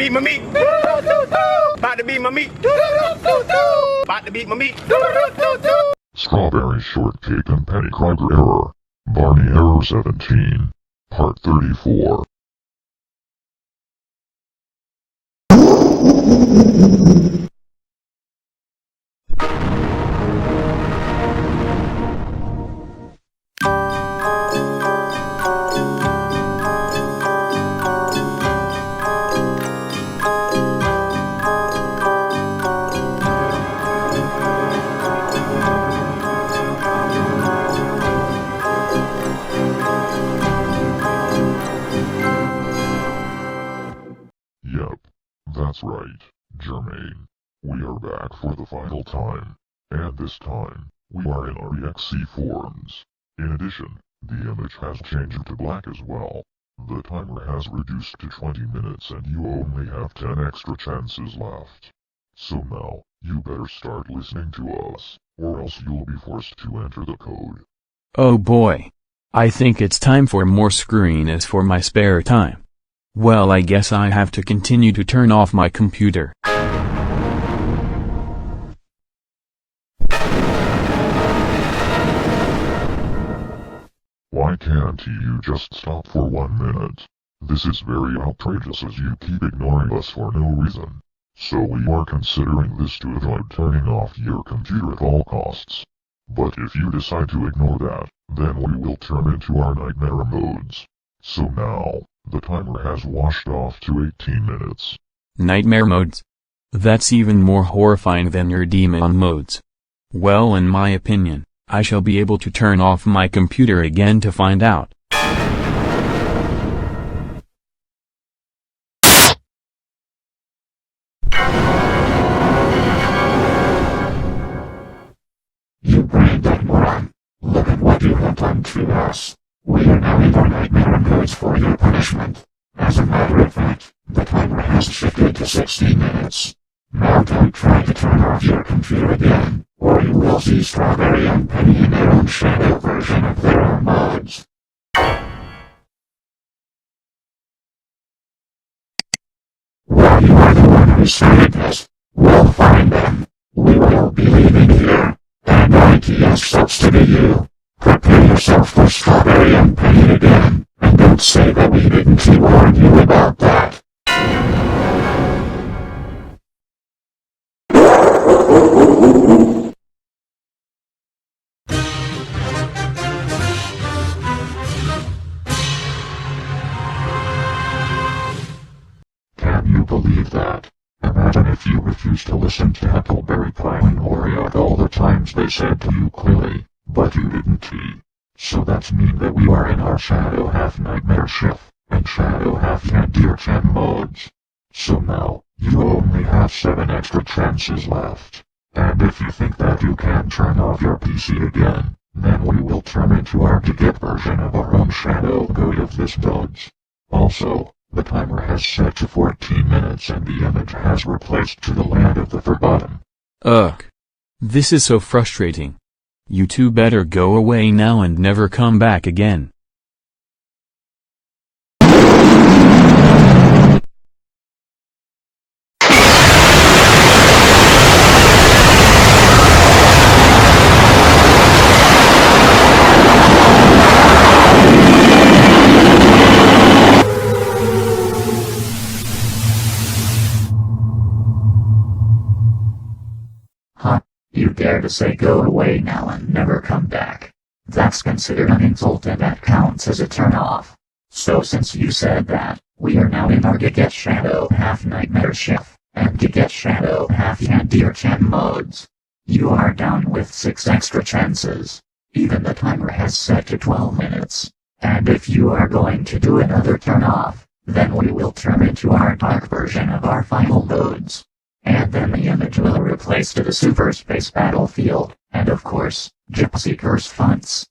be my meat. About to be my meat. About to be my meat. Strawberry Shortcake and Penny Crygor Error. Barney Error 17. Part 34. Yep, that's right, Jermaine. We are back for the final time, and this time, we are in our EXE forms. In addition, the image has changed to black as well. The timer has reduced to 20 minutes and you only have 10 extra chances left. So now, you better start listening to us, or else you'll be forced to enter the code. Oh boy. I think it's time for more screeners for my spare time. Well, I guess I have to continue to turn off my computer. Why can't you just stop for 1 minute? This is very outrageous as you keep ignoring us for no reason. So we are considering this to avoid turning off your computer at all costs. But if you decide to ignore that, then we will turn into our nightmare modes. So now, the timer has washed off to 18 minutes. Nightmare modes? That's even more horrifying than your demon modes. Well, in my opinion, I shall be able to turn off my computer again to find out. You brain-dead moron. Look at what you have done to us. We are now in our nightmare modes for your punishment. As a matter of fact, the timer has shifted to 16 minutes. Now don't try to turn off your computer again, or you will see Strawberry and Penny in their own shadow version of their own modes. Well, you are the one who started this. We'll find them. We will be leaving here. And ITS sucks to be you. Prepare yourself for Strawberry and Penny again, and don't say that we didn't warn you about that. Can you believe that? Imagine if you refused to listen to Huckleberry Pie and Oreo all the times they said to you clearly, but you didn't. So that's mean that we are in our Shadow Half Nightmare Shift and Shadow Half Yandere modes. So now, you only have 7 extra chances left. And if you think that you can turn off your PC again, then we will turn into our Gigit version of our own shadow code of this modes. Also, the timer has set to 14 minutes and the image has replaced to the Land of the Forgotten. Ugh. This is so frustrating. You two better go away now and never come back again. Huh? You dare to say go away now and never come back? That's considered an insult and that counts as a turn-off. So since you said that, we are now in our Gigit Shadow Half Nightmare Shift and Gigit Shadow Half Yandere modes. You are down with 6 extra chances. Even the timer has set to 12 minutes. And if you are going to do another turn-off, then we will turn into our dark version of our final modes. And then the image will replace to the Superspace Battlefield, and of course, Gypsy Cursed fonts.